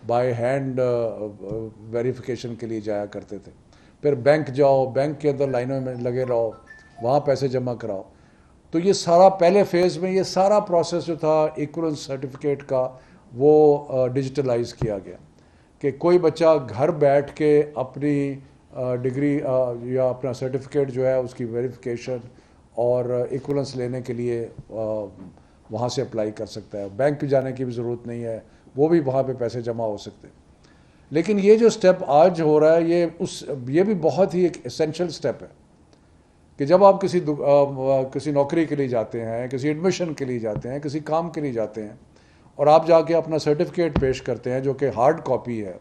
By hand verification کے لیے جایا کرتے تھے. پھر بینک جاؤ, بینک کے اندر لائنوں میں لگے رہو, وہاں پیسے جمع کراؤ. تو یہ سارا پہلے فیز میں یہ سارا پروسیس جو تھا ایکولنس سرٹیفکیٹ کا وہ ڈیجیٹلائز کیا گیا کہ کوئی بچہ گھر بیٹھ کے اپنی ڈگری یا اپنا سرٹیفکیٹ جو ہے اس کی ویریفیکیشن اور ایکولنس لینے کے لیے وہاں سے اپلائی کر سکتا ہے. بینک جانے کی بھی ضرورت نہیں ہے, وہ بھی وہاں پہ پیسے جمع ہو سکتے ہیں. لیکن یہ جو سٹیپ آج ہو رہا ہے یہ بھی بہت ہی ایک اسینشل سٹیپ ہے کہ جب آپ کسی نوکری کے لیے جاتے ہیں, کسی ایڈمیشن کے لیے جاتے ہیں, کسی کام کے لیے جاتے ہیں اور آپ جا کے اپنا سرٹیفکیٹ پیش کرتے ہیں جو کہ ہارڈ کاپی ہے,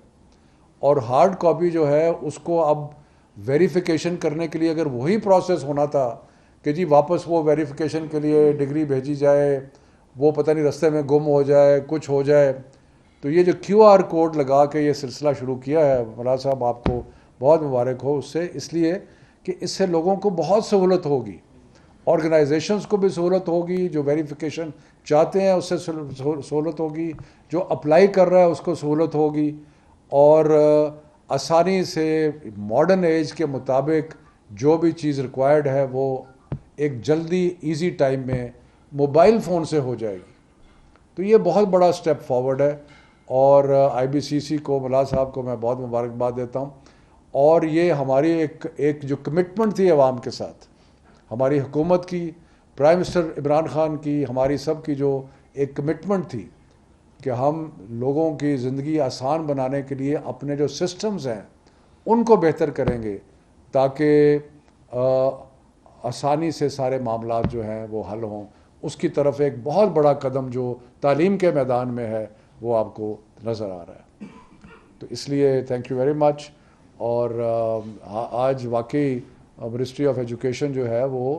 اور ہارڈ کاپی جو ہے اس کو اب ویریفیکیشن کرنے کے لیے اگر وہی پروسیس ہونا تھا کہ جی واپس وہ ویریفیکیشن کے لیے ڈگری بھیجی جائے, وہ پتہ نہیں رستے میں گم ہو جائے, کچھ ہو جائے. تو یہ جو کیو آر کوڈ لگا کے یہ سلسلہ شروع کیا ہے مولانا صاحب, آپ کو بہت مبارک ہو اس سے, اس لیے کہ اس سے لوگوں کو بہت سہولت ہوگی, آرگنائزیشنز کو بھی سہولت ہوگی, جو ویریفیکیشن چاہتے ہیں اس سے سہولت ہوگی, جو اپلائی کر رہا ہے اس کو سہولت ہوگی, اور آسانی سے ماڈرن ایج کے مطابق جو بھی چیز ریکوائرڈ ہے وہ ایک جلدی ایزی ٹائم میں موبائل فون سے ہو جائے گی. تو یہ بہت بڑا سٹیپ فارورڈ ہے, اور آئی بی سی سی کو, ملا صاحب کو میں بہت مبارکباد دیتا ہوں. اور یہ ہماری ایک جو کمٹمنٹ تھی عوام کے ساتھ, ہماری حکومت کی, پرائم منسٹر عمران خان کی, ہماری سب کی جو ایک کمٹمنٹ تھی کہ ہم لوگوں کی زندگی آسان بنانے کے لیے اپنے جو سسٹمز ہیں ان کو بہتر کریں گے تاکہ آسانی سے سارے معاملات جو ہیں وہ حل ہوں. اس کی طرف ایک بہت بڑا قدم جو تعلیم کے میدان میں ہے وہ آپ کو نظر آ رہا ہے. تو اس لیے تھینک یو ویری مچ. اور آج واقعی منسٹری آف ایجوکیشن جو ہے وہ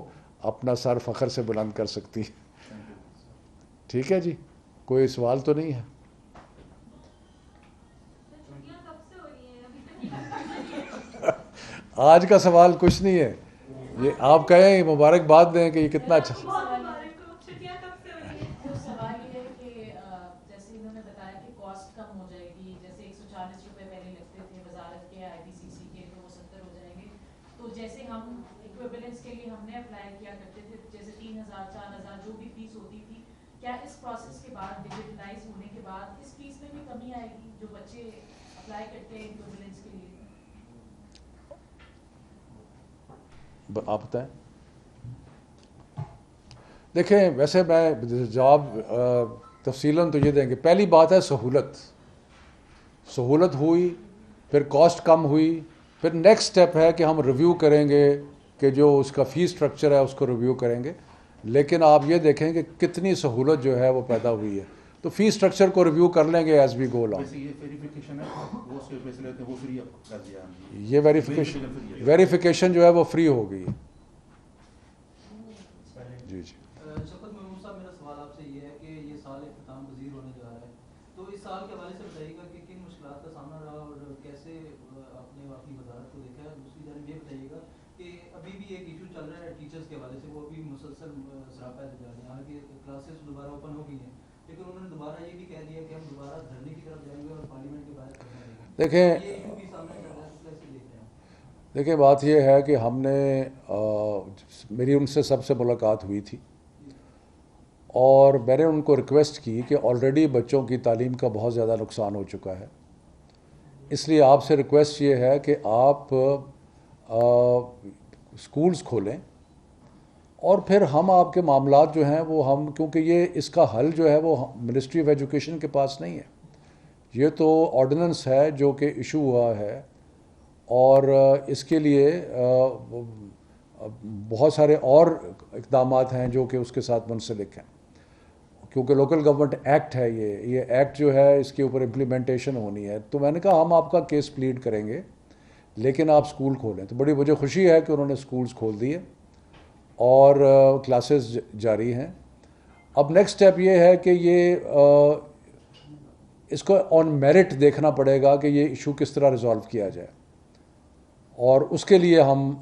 اپنا سر فخر سے بلند کر سکتی ہے. ٹھیک ہے جی, کوئی سوال تو نہیں ہے؟ آج کا سوال کچھ نہیں ہے, یہ آپ کہیں مبارکباد دیں کہ یہ کتنا اچھا. جیسے ہم ایکویولنس کے لیے ہم نے اپلائی کیا کرتے تھے, جیسے 3,000 4,000 جو بھی فیس ہوتی تھی, کیا اس پروسیس کے بعد ڈیجیٹلائز ہونے کے بعد اس فیس میں بھی کمی آئے گی جو بچے اپلائی کرتے ہیں ایکویولنس کے لیے؟ آپ بتائیں. دیکھیں ویسے میں جواب تفصیلاً تو یہ دیں گے. پہلی بات ہے سہولت ہوئی, پھر کاسٹ کم ہوئی, پھر نیکسٹ سٹیپ ہے کہ ہم ریویو کریں گے کہ جو اس کا فی سٹرکچر ہے اس کو ریویو کریں گے. لیکن آپ یہ دیکھیں کہ کتنی سہولت جو ہے وہ پیدا ہوئی ہے, تو فی سٹرکچر کو ریویو کر لیں گے ایز وی گو along. یہ ویریفیکیشن جو ہے وہ فری ہو گئی. جی جی. شفقت محمود صاحب, میرا سوال آپ سے یہ ہے کہ یہ سال اختتام پذیر ہونے جا رہا ہے, تو اس سال کے حوالے سے بتائیے گا کہ کن مشکلات کا سامنا رہا اور کیسے آپ نے اپنی وزارت کو دیکھا ہے. دوسری جانب یہ بتائیے گا کہ ابھی بھی ایک ایشو چل رہا ہے ٹیچرس کے حوالے سے, وہ ابھی مسلسل سراپا جا رہے ہیں. حالانکہ کلاسز دوبارہ اوپن ہو گئی ہیں, لیکن انہوں نے دوبارہ یہ بھی کہہ دیا کہ ہم دوبارہ دھرنے کی طرف جائیں گے اور پارلیمنٹ کے باہر کرنا رہے گا. دیکھیں یہ ایشو بھی سامنے چل رہا ہے, کیسے دیکھ رہے ہیں آپ؟ دیکھیں بات یہ ہے کہ ہم نے میری ان سے سب سے ملاقات ہوئی تھی, اور میں نے ان کو ریکویسٹ کی کہ آلریڈی بچوں کی تعلیم کا بہت زیادہ نقصان ہو چکا ہے, اس لیے آپ سے ریکویسٹ یہ ہے کہ آپ اسکولز کھولیں, اور پھر ہم آپ کے معاملات جو ہیں وہ ہم, کیونکہ یہ اس کا حل جو ہے وہ منسٹری آف ایجوکیشن کے پاس نہیں ہے, یہ تو آرڈیننس ہے جو کہ ایشو ہوا ہے, اور اس کے لیے بہت سارے اور اقدامات ہیں جو کہ اس کے ساتھ منسلک ہیں, کیونکہ لوکل گورنمنٹ ایکٹ ہے یہ ایکٹ جو ہے اس کے اوپر امپلیمنٹیشن ہونی ہے. تو میں نے کہا ہم آپ کا کیس پلیڈ کریں گے لیکن آپ اسکول کھولیں. تو بڑی مجھے خوشی ہے کہ انہوں نے اسکولز کھول دیے اور کلاسز جاری ہیں. اب نیکسٹ سٹیپ یہ ہے کہ یہ اس کو آن میرٹ دیکھنا پڑے گا کہ یہ ایشو کس طرح ریزالو کیا جائے, اور اس کے لیے ہم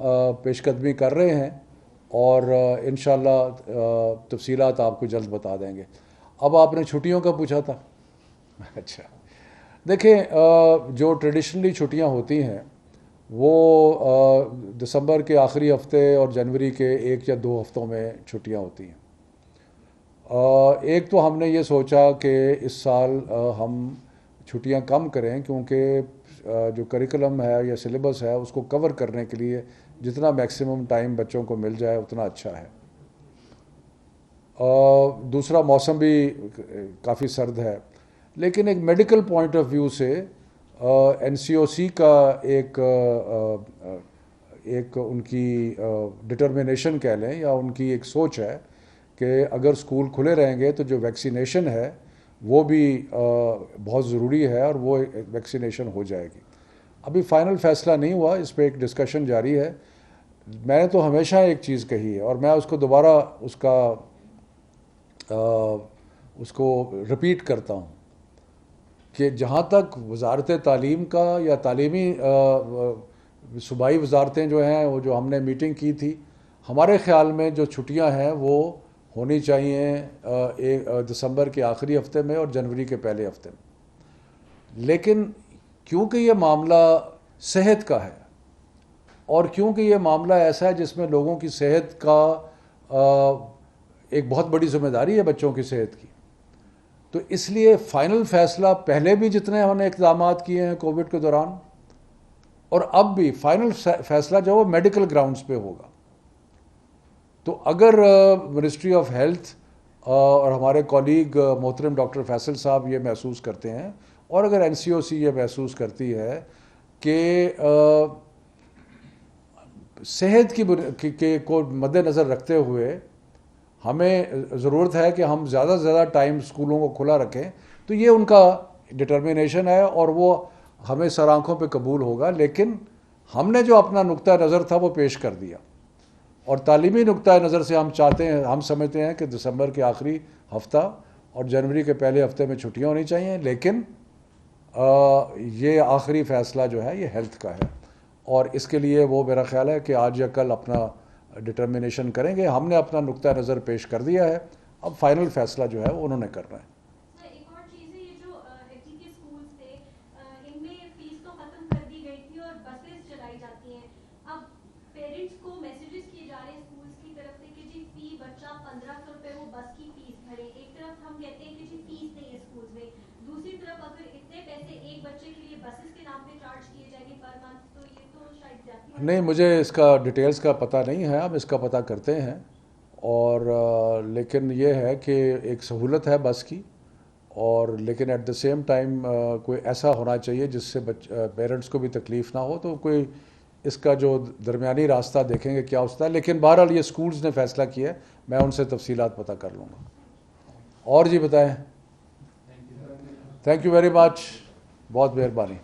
پیش قدمی کر رہے ہیں, اور انشاءاللہ تفصیلات آپ کو جلد بتا دیں گے. اب آپ نے چھٹیوں کا پوچھا تھا. اچھا, دیکھیں جو ٹریڈیشنلی چھٹیاں ہوتی ہیں وہ دسمبر کے آخری ہفتے اور جنوری کے 1 یا 2 ہفتوں میں چھٹیاں ہوتی ہیں. ایک تو ہم نے یہ سوچا کہ اس سال ہم چھٹیاں کم کریں کیونکہ جو کریکولم ہے یا سلیبس ہے اس کو کور کرنے کے لیے جتنا میکسیمم ٹائم بچوں کو مل جائے اتنا اچھا ہے. دوسرا موسم بھی کافی سرد ہے، لیکن ایک میڈیکل پوائنٹ آف ویو سے این سی او سی کا ایک ان کی ڈٹرمنیشن کہہ لیں یا ان کی ایک سوچ ہے کہ اگر اسکول کھلے رہیں گے تو جو ویکسینیشن ہے وہ بھی بہت ضروری ہے اور وہ ویکسینیشن ہو جائے گی. ابھی فائنل فیصلہ نہیں ہوا، اس پہ ایک ڈسکشن جاری ہے. میں نے تو ہمیشہ ایک چیز کہی ہے اور میں اس کو دوبارہ اس کو رپیٹ کرتا ہوں کہ جہاں تک وزارت تعلیم کا یا تعلیمی صوبائی وزارتیں جو ہیں وہ جو ہم نے میٹنگ کی تھی، ہمارے خیال میں جو چھٹیاں ہیں وہ ہونی چاہیے دسمبر کے آخری ہفتے میں اور جنوری کے پہلے ہفتے میں. لیکن کیونکہ یہ معاملہ صحت کا ہے اور کیونکہ یہ معاملہ ایسا ہے جس میں لوگوں کی صحت کا ایک بہت بڑی ذمہ داری ہے بچوں کی صحت کی، تو اس لیے فائنل فیصلہ پہلے بھی جتنے ہم نے اقدامات کیے ہیں کووڈ کے دوران اور اب بھی فائنل فیصلہ جو وہ میڈیکل گراؤنڈز پہ ہوگا. تو اگر منسٹری آف ہیلتھ اور ہمارے کولیگ محترم ڈاکٹر فیصل صاحب یہ محسوس کرتے ہیں اور اگر این سی او سی یہ محسوس کرتی ہے کہ صحت کی کو مد نظر رکھتے ہوئے ہمیں ضرورت ہے کہ ہم زیادہ سے زیادہ ٹائم اسکولوں کو کھلا رکھیں، تو یہ ان کا ڈٹرمنیشن ہے اور وہ ہمیں سر آنکھوں پہ قبول ہوگا. لیکن ہم نے جو اپنا نقطہ نظر تھا وہ پیش کر دیا اور تعلیمی نقطہ نظر سے ہم سمجھتے ہیں کہ دسمبر کے آخری ہفتہ اور جنوری کے پہلے ہفتے میں چھٹیاں ہونی چاہیے. لیکن یہ آخری فیصلہ جو ہے یہ ہیلتھ کا ہے اور اس کے لیے وہ میرا خیال ہے کہ آج یا کل اپنا ڈٹرمنیشن کریں گے. ہم نے اپنا نقطہ نظر پیش کر دیا ہے، اب فائنل فیصلہ جو ہے وہ انہوں نے کرنا ہے. ایک اور چیز ہے، یہ جو ایف ٹی کے اسکولز تھے ان میں فیس تو ختم کر دی گئی تھی اور بسز چلائی جاتی ہیں. اب پیرنٹس کو میسیجز کیے جا رہے ہیں اسکولز کی طرف سے کہ جی فی بچہ 1500 روپے وہ بس کی فیس بھرے. ایک طرف ہم کہتے ہیں کہ جی فیس نہیں ہے اسکولز میں، دوسری طرف اگر اتنے پیسے ایک بچے کے لیے بسز کے نام پہ چارج کیے جائیں گے پر منتھ تو یہ تو شاید زیادتی ہے. نہیں، مجھے اس کا ڈیٹیلز کا پتہ نہیں ہے، ہم اس کا پتہ کرتے ہیں. اور لیکن یہ ہے کہ ایک سہولت ہے بس کی، اور لیکن ایٹ دا سیم ٹائم کوئی ایسا ہونا چاہیے جس سے پیرنٹس کو بھی تکلیف نہ ہو. تو کوئی اس کا جو درمیانی راستہ دیکھیں گے کیا ہوتا ہے. لیکن بہرحال یہ اسکولز نے فیصلہ کیا ہے، میں ان سے تفصیلات پتہ کر لوں گا. اور جی بتائیں. تھینک یو ویری مچ، بہت مہربانی.